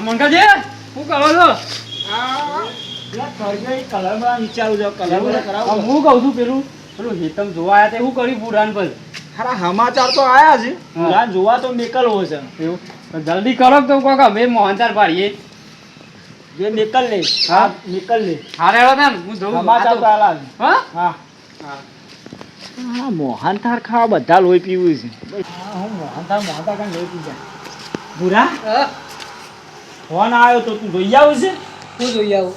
મંગાજી શું કરો છો? હું કહું છું પેલું હેતમ જોવા આવ્યા તે શું કર્યું બુરાન પર? સમાચાર તો આયા છે. બુરાન જોવા તો નીકળવો છે. એવું જલ્દી કરો તો કોક અમે મોહનચાર પાડીએ. જે નીકળ લે. હા નીકળ લે. હારે હેડો ને હું જઉં. સમાચાર તો આલા છે. હા હા હા મોહનથાળ ખાવા બધા લોહી પીવું છે. હું મોહનથાળ કાંઈ લોહી પી જાય. બુરા ફોન આવ્યો તો તું જોઈ આવું છે? હું જોઈ આવું.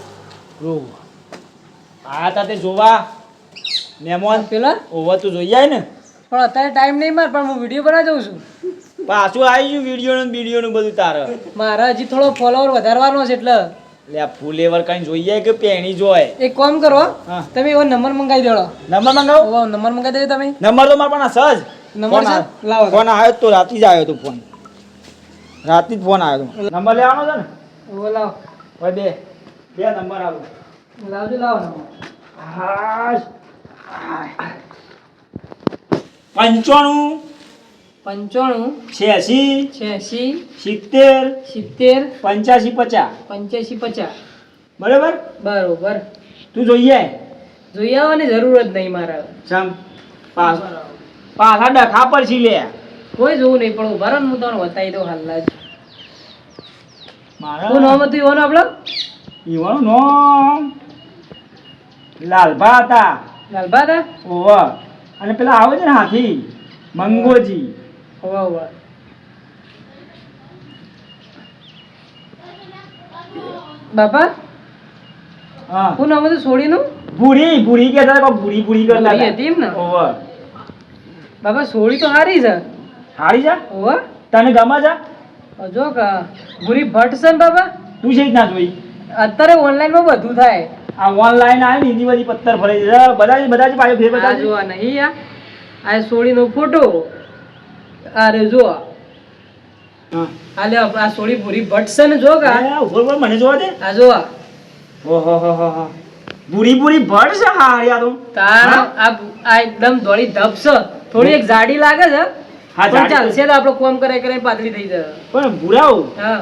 આયા તા તે જોવા મહેમાન પેલા ઓવર તું જોઈ આય ને. પણ અત્યારે ટાઈમ નહીં માર, પણ હું વિડીયો બનાવી દઉં છું. પાછું આવી ગયું વિડીયો નું બધું તારે. મારા હજી થોડો ફોલોવર વધારવાનો છે એટલે. લે ફૂલેવર કઈ જોઈએ કે પેણી જોય? એક કામ કરો, હા. તમે એવો નંબર મંગાવી દેડો. નંબર મંગાવો. નંબર મંગાવી દેજો તમે. નંબર તો મારા પાસે સજ નંબર છે? લાવો. ફોન આવ્યો તો રાતે જ આવ્યો તો ફોન. રાતે જ ફોન આવ્યો તો. નંબર લેવાનો છે ને? ઓવો લાવો. ઓય બે નંબર આવો. લાવજો, લાવો નંબર. હાશ 95 95 86 86 70 70 85 50 85 50. બરાબર. બરોબર. તું જોઈએ જોઈ આવવાની જરૂર જ નહીં મારે. સમ પાછા ડખા પર છી લે. કોઈ જોવું નહીં, પણ ઉભા રહો ને હું તમને બતાવી દઉં હાલના જ. શું મારા નામ હતું એવાનું આપણે? ઈવાનું નામ લાલભા હતા. લાલભા હતા? ઓવા અને પેલા આવે છે ને હાથી મંગોજી. હોવા હોવા. બાપા હા શું નામ હતું સોડીનું? ભૂરી કહેતા હતા. ભૂરી કરતા ભૂરી હતી એમ ને? ઓવા બાપા સોડી તો સારી છે. હારી જા હોવા. તને ગમે છે? જો કા ભૂરી ભટ્ટ છે ને બાપા. તું છે જ ના જોઈ. અત્યારે ઓનલાઈન માં બધું થાય. આ ઓનલાઈન આવે ને એની બધી પથ્થર ભરે છે. બધા જ પાછો ફેર આ બધા જો આ નહીં આ સોડીનો ફોટો. અરે જો હા આ લે આ સોડી ભૂરી ભટ્ટ છે ને જો કા. ઉપર મને જોવા દે. આ જો આ ઓહો હો હો હો ભૂરી ભડ છે. હા યાર તો તાર આ એકદમ ધોળી ધપ છે. થોડી એક જાડી લાગે છે. હા પણ ચાલશે તો આપણો કોમ કરે કરે પાતળી થઈ જાય. પણ ભૂરાઓ હા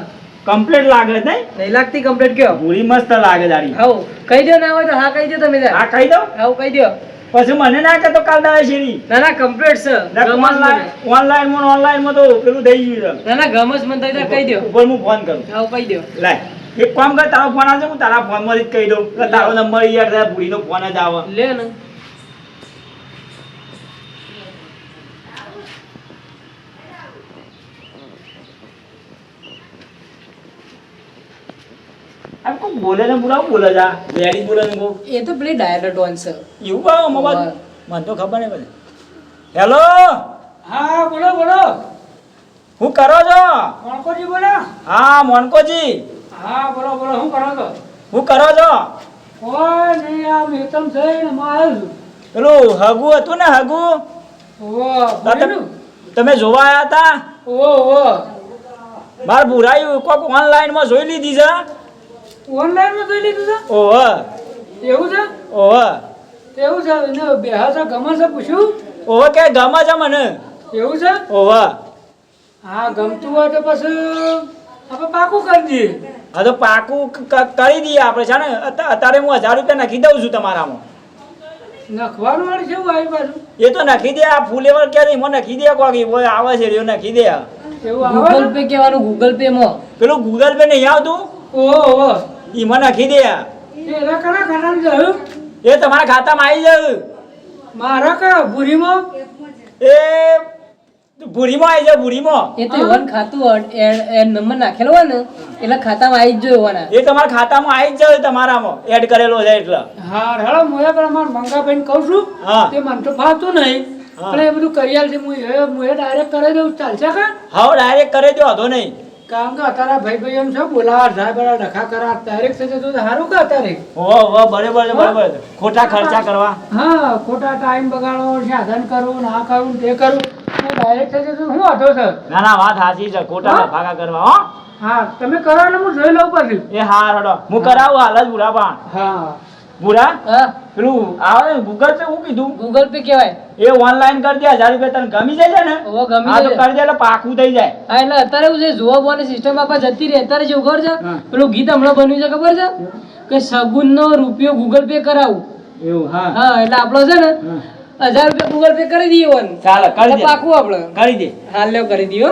કમ્પ્લીટ લાગે છે નહીં? નહીં લાગતી કમ્પ્લીટ કયો? ભૂરી મસ્ત લાગે દાડી. હાઉ કહી દો ના હોય તો હા કહી દો તમે હા કહી દઉં. હાઉ કહી દો. પછી મને ના કહેતો કાલ દાડે શેરી. ના ના કમ્પ્લીટ છે. ગમસ મને. ઓનલાઈન માં તો પેલું થઈ ગયું છે. ના ના ગમસ મને થઈ કહી દો. ઉપર હું ફોન કરું. હાઉ કહી દો. લાય એક કામ કર, તારો ફોન આવશે હું તારા ફોન માંથી જ કહી દઉં કે તારો નંબર યાર થાય. ભૂરીનો ફોન જ આવે. લે ને આ કોઈ બોલે ને બોલાવ બોલે જા રેડી બોલે ને બહુ એ તો પેલી ડાયરેક્ટ ઓન છે. એવું બા મોબાઈલ મને તો ખબર નહીં પડે. હેલો હા બોલો બોલો. હું કરો છો? મોણકોજી બોલો. હા મોનકોજી. હા બોલો બોલો. શું કરો છો? હું કરો છો? કોઈ નહીં, આ મેતમ છે ને માં આવ્યો છું. પેલું હગુ હતું ને હગુ ઓહો તમે જોવા આવ્યા હતા? ઓહો માર ભૂરાયું કોક ઓનલાઈન માં જોઈ લીધી છે. ઓનલાઈન માં જોઈ લીધું છે? ઓહો એવું છે? ઓહો એવું છે એને બેહા છે ગમે છે પૂછ્યું? ઓહો કે ગમે છે મને. એવું છે? ઓહો હા ગમતું હોય તો પછી આપણે પાકું કરી દઈએ. હા તો પાકું કરી દઈએ આપણે છે ને. અત્યારે હું 1000 રૂપિયા નાખી દઉં છું તમારામાં. નખવાનું વાળી છે એવું આવી બાજુ? એ તો નાખી દે. આ ફૂલેવર ક્યારે મને નાખી દે. કોકી બોય આવે છે એ નાખી દે. એવું આવે ગૂગલ ને? પે કહેવાનું ગૂગલ પે માં. પેલું ગૂગલ પે નહીં આવતું ઓહો એમાં નાખી દે. એના કના ખાનામાં જયું? એ તમારા ખાતામાં આવી જાય. મારા કા ભૂરીમાં? એ ભૂરીમાં આવી જાય. ભૂરીમાં એ તો એવન ખાતું એ નંબર નાખેલો હોય ને એટલે ખાતામાં આવી જ જોઈએ એવાના. એ તમારા ખાતામાં આવી જ જાય. તમારામાં એડ કરેલો છે એટલે. હા હેડો મોયા પર મારા મંગાભાઈને કહું છું. હા તે મને તો ફાવતું નહીં હા. પણ એ બધું કરી આલશે. હું એ ડાયરેક્ટ કરી દઉં ચાલશે કા? હા ડાયરેક્ટ કરે દો વાંધો નહીં. કારણ કે અત્યારે ભાઈ એમ છે બોલાવા જાય બરા ડખા કરા ડાયરેક્ટ થઈ જતું તો સારું કે અત્યારે? હો બરાબર છે બરાબર છે. ખોટા ખર્ચા કરવા. હા ખોટા ટાઈમ બગાડો, સાધન કરવું, ના કરવું, તે કરવું. ડાયરેક્ટ થઈ જતું શું વાંધો છે? ના ના વાત સાચી છે. ખોટા હા? ભાગા કરવા. હો હા તમે કરો એટલે હું જોઈ લઉં પછી. એ હા રડો હું કરાવું હાલ જ. ભૂરા પણ હા ભૂરા હા પેલું આવે ને ગૂગલ પે હું કીધું ગૂગલ પે કહેવાય. એ ઓનલાઈન કરી દે 1000 રૂપિયા તને ગમી જાય છે ને ઓહો, ગમી હા તો જાય. કરી દે એટલે પાકું થઈ જાય હા એટલે અત્યારે એવું છે જોવા બોવાની સિસ્ટમ આપા જતી રહી. અત્યારે જેવું ખબર છે હા. પેલું ગીત હમણાં બન્યું છે ખબર છે કે સગુનનો રૂપિયો ગૂગલ પે કરાવું. એવું હા હા એટલે આપણો છે ને 1000 રૂપિયા ગૂગલ પે કરી દઈએ ઓન. ચાલો કરી એટલે દે પાકું આપણે કરી દે હાલ લ્યો કરી દઈએ.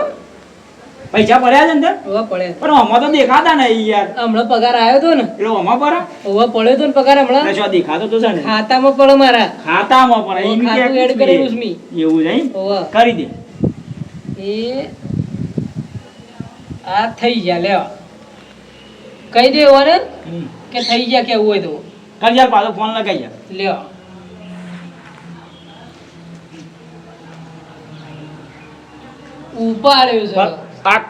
પૈસા ભર્યા છે ને તે? ઓવા પડે પણ આમાં તો દેખાતા નહીં યાર હમણાં પગાર આવ્યો તો ને એટલે આમાં ભરા ઓવા પડ્યો તો ને પગાર હમણાં એટલે શું દેખાતો તો છે ને ખાતામાં પડે મારા. ખાતામાં પણ ઓ, એમ કે ખાતું એડ કરેલું છે મી. એવું છે એમ? ઓવા કરી દે એ આ થઈ ગયા લેવા કહી દે ઓને કે થઈ ગયા કેવું હોય તો કરી યાર પાછો ફોન લગાઈ યાર લ્યો. ઉપાડ્યો છે. પાક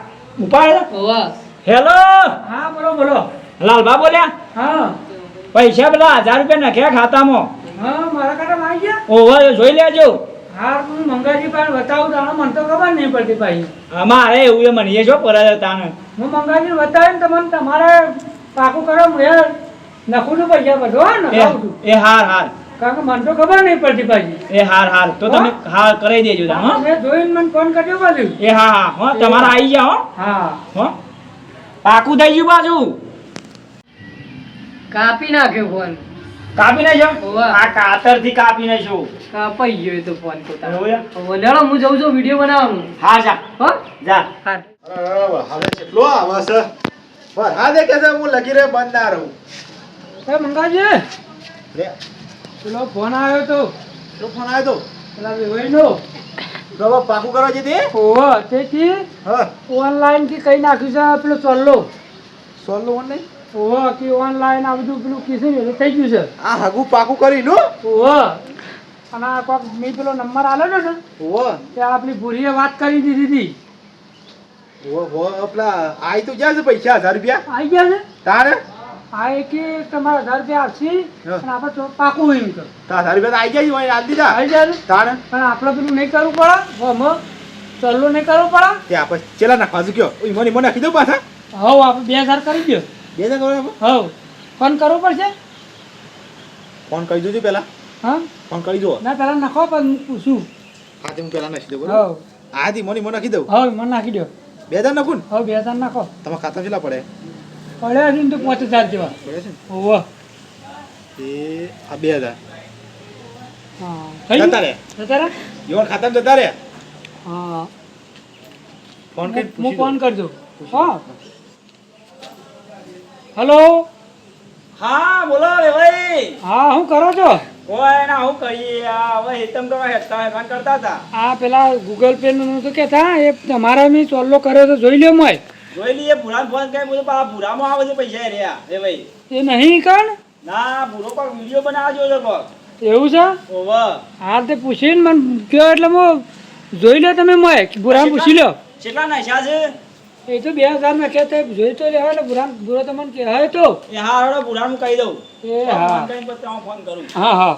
ઉપાડ ઓવા હેલો હા બોલો બોલો. લાલબા બોલ્યા હા પૈસા પેલા 1000 રૂપિયા નાખ્યા ખાતામાં હા મારા કાંટા આવી ગયા. ઓવર જોઈ લેજો હા હું મંગાજી પાસે બતાવું તાણે મને તો ખબર નહીં પડતી ભાઈ. અમારે એવું એ મને જો પર તાને હું મંગાજી બતાવીને તમને તમારે પાકું કરો હું એ નખું છું પૈસા બધો ને નખાવું છું. એ હાર હાર કારણ કે મને તો ખબર નહીં પડતી ભાઈ. એ હાર હાર તો તમે હા કરી દેજો તા હો મેં જોઈને મને ફોન કર્યો પાછું. એ હા હા હો તમારે આવી જાઓ હા હો પાકું થઈ ગયું પાછું કાપી નાખ્યો ફોન. કાપી નાખ્યો ઓવા. આ કાતરથી કાપી નાખ્યો કાપાઈ ગયો એ તો ફોન પોતાનો. એવું યાર? હવે લેડો હું જઉં છું વિડીયો બનાવવાનું. હા જા હો જા હા હવે કેટલો આવે છે બસ હા દે કે છે હું લગી રે બંધ ના રહું એ મંગાજી લે પેલો ફોન આવ્યો તો શું ફોન આવ્યો તો પેલા વેવાઈનો. તો હવે પાકું કરવા જતી ઓહો તેથી હા ઓનલાઈન થી કઈ નાખ્યું છે પેલો ચોલ્લો. સોલ્વ ઓનલાઈન ઓહો કે ઓનલાઈન આ બધું પેલું કીધું ને એટલે થઈ ગયું છે. આ હગું પાકું કરી લો ઓહો અને આ કોક મેં પેલો નંબર આલ્યો ને ઓવો તે આપણી ભૂરીએ વાત કરી દીધી હતી. ઓવો આપલા આઈ તો જ્યાં છે પૈસા 1000 રૂપિયા આવી ગયા છે. તારે આ એક તમારા 1000 રૂપિયા આપશે હા. અને આપણે તો પાકું એમ કરો. તાર 1000 રૂપિયા તો આઈ ગયા હોય આલ દીધા આવી જાય ને. તારે પણ આપણે પેલું નહીં કરવું પડે આમાં ચલ્લો નહીં કરવું પડે. તે આપણે ચેલા નાખવા છું કયો ઓય મને નાખી દઉં પાછા હવ આપણે 2000 કરી દો. 2000 કરો આપણે હવ ફોન કરવો પડશે. ફોન કરી જોજો પેલા હા ફોન કરી જો ના પહેલાં નાખો પણ હું પૂછું. હા તે હું પેલા નાખી દઉં બરોબર હવ હા તી મને નાખી દઉં હવે મને નાખી દો. 2000 નાખું ને હવે 2000 નાખો. તમારા ખાતામાં કેટલા પડે પડ્યા છે ને તો 5000 જેવા. પડે છે ને ઓહો એ આ 2000 હા થઈ ગયું? જતા રે જતા રહ્યા? યોર ખાતામાં જતા રે હા ફોન કરી હું પૂછી ફોન દઉં. કરજો. હા હલો હા બોલો રે ભાઈ હા શું કરો છો? કોઈ ના હું કરીએ આ હવે હેતમ કરવા હેતમ કરતા હતા આ પેલા ગૂગલ પે નું તો કેતા એ તમારા મેં ચોલ્લો કર્યો તો જોઈ લ્યો મોય. જોઈ લઈએ ભૂરા ફોન કરી બધું પાછા ભૂરામાં આવે છે પૈસા રહ્યા રે ભાઈ એ નહીં કણ ના ભૂરો પર વિડીયો બનાવજો છે કોક એવું છે. ઓવર હા તે પૂછીને મને કયો એટલે હું જોઈ લો તમે મોય બુરા પૂછી લો. કેટલા નાખ્યા છે એ તો 2000 માં કહેતા જોઈ તો લેવા એટલે બુરા તમને કહેવાય તો. એ હા હળો ભૂરાનું કહી દઉં એ હા ફોન કરીને પછી હું ફોન કરું હા હા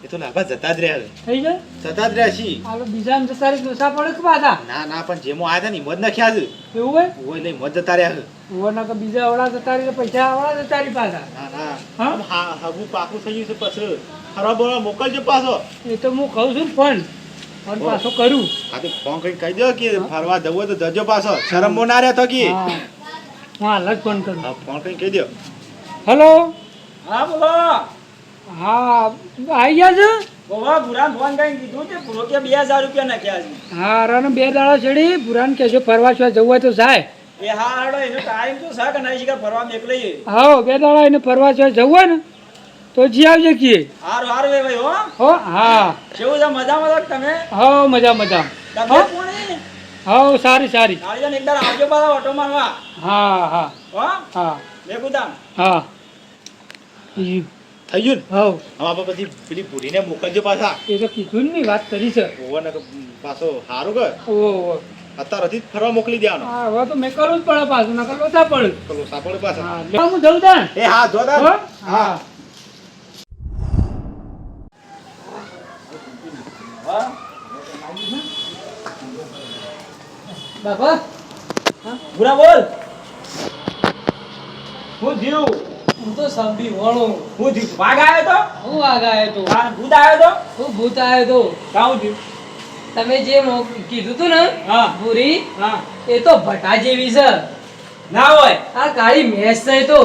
એ તો લાભા જતા જ રહ્યા છે થઈ જાય. જતા જ રહ્યા છીએ હાલો બીજા ને જતા રહી દોસા પડે કે પાછા ના ના પણ જેમો આયા હતા ને મધ નાખ્યા છે એવું હોય. ઓય લઈ મધ જતા રહ્યા છે ઓવરના તો બીજા અવળા જતા રહી પૈસા અવળા જતા રહી પાછા. ના ના હા? આમ હા હગું પાકું થઈ ગયું છે પછી ખરાબ બોલા મોકલજો પાછો એ તો હું કહું છું ફોન ફોન પાછો કરું. આ તો ફોન કરીને કહી દો કે ફરવા જવું હોય તો જજો પાછો શરમ બો ના રહ્યા તો કે હા હું હાલ જ ફોન કરું. હા ફોન કરીને કહી દો હલો હા બોલો હા આવી ગયા છો. ઓવા ભૂરાને ફોન કરીને કીધું કે ભૂરો કે 2000 રૂપિયા નાખ્યા છે હા રાનો 2 દાડા ચડી પુરાણ કહેજો ફરવા છો જવું હોય તો જાય. એ હા હળો એનો ટાઈમ તો છે કે નહીં શીખર ફરવા મોકલીએ હા 2 દાડા એને ફરવા છો જવું હોય ને તો જી આવજે કીએ. હારું હારું એ ભાઈ હો હો હા કેવું છે મજામાં છો તમે હો મજા મજા. તબિયત કોણી હો સારી સારી. નાળિયેર એકવાર આવજો પાછા ઓટો મારવા હા હા હો હા મેકુદામ હા ઈ થઈ ગયું ને હો હવે આપણે પછી પેલી પૂરીને મોકલજો પાછા એ તો કીધું ને વાત કરી છે. ઓવર પાછો સારું કર ઓહો અત્યારથી જ ફરવા મોકલી દેવાનો હા હવે તો મેં કરવું જ પડે પાછું નકર લોચા પડે. પેલો સાપડ પાછા હા લે હું જઉં તાણ. એ હા જોતા હો? હા બાબા ભૂરા બોલ હું જીવ હું તો સંભી વળું. હું થયું? વાઘ આવ્યો તો? હું આગાયો તો. હા, ભૂત આવ્યો તો? હું ભૂત આવ્યો તો. કાઉ થયું? તમે જે કીધું તું ને હા. ભૂરી હા. એ તો ભટા જેવી છે. ના હોય આ કાળી મેસ છે એ તો.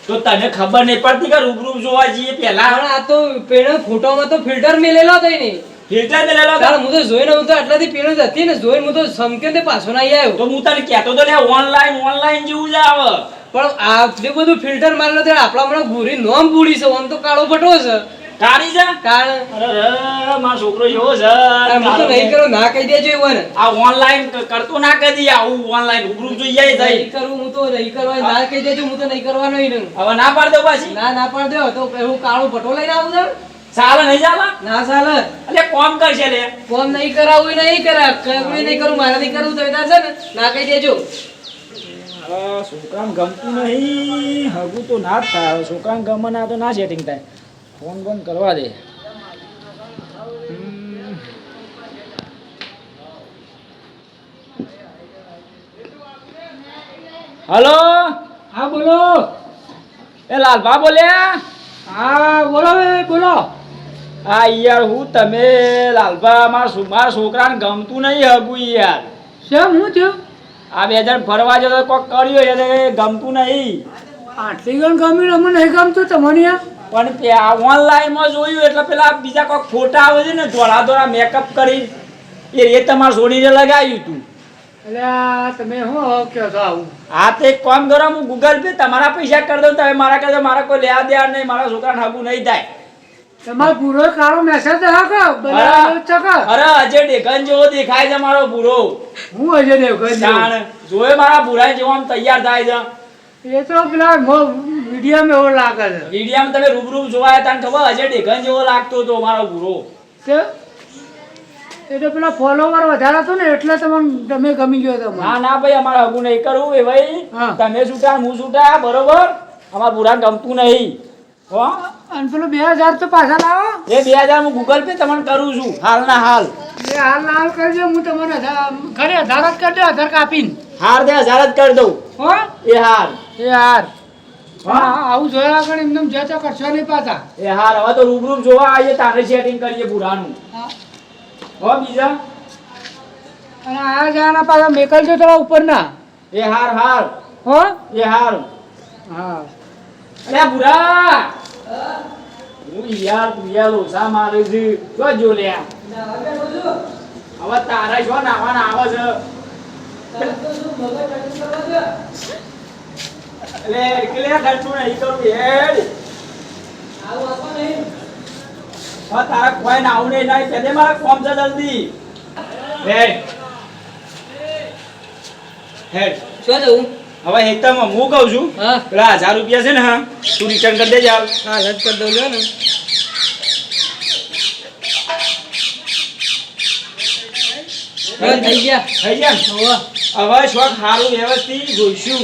તો તને ખબર નહીં પડતી કે રૂબરૂ જોવા જઈએ પેલા પણ આ તો પેલો ફોટોમાં તો ફિલ્ટર મેલેલો હતો ને. ફિલ્ટર ને લેલો કારણ હું તો જોઈને હું તો આટલાથી પેલો જ હતી ને જોઈને હું તો સમક્યો ને પાછો ના આવ્યો. તો હું તને કહેતો તો લે ઓનલાઈન જેવું જ આવે પણ આટલું બધું ફિલ્ટર મારેલો તો આપણા હમણાં ભૂરી નોમ બુડી છે આમ તો કાળો ભટો છે. કાઢી જા કારણ અરે મારો છોકરો એવો છે હું તો નહીં કરું ના કહી દેજો એવું ને. આ ઓનલાઈન કરતો ના કદી આવું ઓનલાઈન રૂબરૂ જોઈ જાય થઈ નહીં કરું હું તો નહીં કરવા ના કહી દેજો હું તો નહીં કરવાનો ઈ નહીં. હવે ના પાડ દો પાછી ના પાડ દો તો હું કાળો ભટો લઈને આવું છું. ચાલે નહીં ચાલે ના ચાલે. એટલે કોમ કરશે લે કોમ નહીં કરાવું નહીં કરા કરું નહીં કરું મારે નહીં કરવું તો છે ને ના કહી દેજો. છોકરાને ગમતું નહીં હગું તો ના જ થાય હવે છોકરાને ગમે ના તો ના સેટિંગ થાય ફોન બોન કરવા દે હલો હા બોલો. એ લાલભા બોલ્યા હા બોલો બોલો. હા યાર હું તમે લાલભા મારા છોકરાને ગમતું નહીં હગું યાર શેમ હું થયું? આ બે જણ ફરવા જતો કોક કર્યો એટલે ગમતું નહીં આટલી ગણ ગમી અમને નહીં ગમતું તમને યાર. પણ ઓનલાઈનમાં જોયું એટલે પેલા બીજા કોઈક ફોટા આવે છે ને ધોળા ધોળા મેકઅપ કરી એ તમારે છોડીને લગાવ્યું હતું એટલે આ તમે શું કહો છો આવું? હા તો એક કામ કરો હું ગૂગલ પે તમારા પૈસા કરી દઉં તમે મારા કરતા મારા કોઈ લેવા દેવા નહીં મારા છોકરાને હગું નહીં થાય તમારો પૂરો કાળો મેસેજ દેખો બધા. અરે અજય ડેકન જેવો દેખાય છે મારો પૂરો હું અજય દેવગન જાણ જોયે મારા ભૂરા જેવો આમ તૈયાર થાય છે એ તો પેલા મીડિયમ એવો લાગે છે. મીડિયામાં તમે રૂબરૂ જોવાયા તને ખબર અજય ડેકન જેવો લાગતો હતો મારો ભૂરો એ તો પેલા ફોલોવર વધારે હતો ને એટલે તમે ગમી ગયો તમને. ના ના ભાઈ અમારે હગું નહીં કરવું એ ભાઈ હા. તમે છૂટા હું છૂટા બરોબર અમારા પૂરા ગમતું નહીં હો અને પેલું 2000 તો પાછા લાવો. એ 2000 હું ગૂગલ પે તમને કરું છું હાલના હાલ એ હાલ કરજો હું તમને ઘરે આધાર જ કરી દો આધાર કાપીને. હાર દે 1000 જ કરી દઉં હો એ હાર એ હાર. હા. આવું જોયા આગળ એમને જતો કરશો નહીં પાછા. એ હાર હવે તો રૂબરૂ જોવા આવીએ તારે સેટિંગ કરીએ પૂરાનું હો બીજા અને આ જવાના પાછા મેકલજો થોડા ઉપરના. એ હાર હાર હો એ હાર હા. અલ્યા ભૂરા હું યાર તું યાર ઓછા મારે છે જો જો લે હવે તારા શું નાવાના આવે છે એટલે એકલે ખર્ચું નહીં કરું હેડ હવે તારા કોઈ નાવું નહીં નાય પેલે મારા કોમ છે જલ્દી હેડ હેડ શું જવું? હવે હેતમાં હું કહું છું હા પેલા 1000 રૂપિયા છે ને હા તું રિટર્ન કરી દેજે હાલ હા રદ કરી દઉં લ્યો ને. હવે થઈ ગયા. થઈ ગયા ને? હોવે. હવે શોખ સારું વ્યવસ્થિત જોઈશું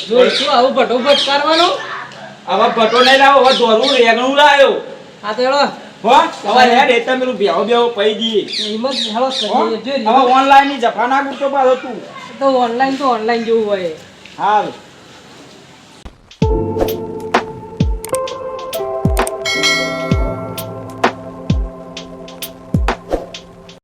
જોઈશું આવું ભટોભટ કરવાનું. હવે ભટો નહીં લાવો હવે દોરવું રેગણું લાવ્યો હા તો હેડો હો હવે હેડ હેતા પેલું બેહો બેહો પઈ દઈએ હિંમત હેડો હો? કરીએ. જો હવે ઓનલાઈન ની જફા ના કરતો પાછો તું તો ઓનલાઈન જેવું હોય. હાલ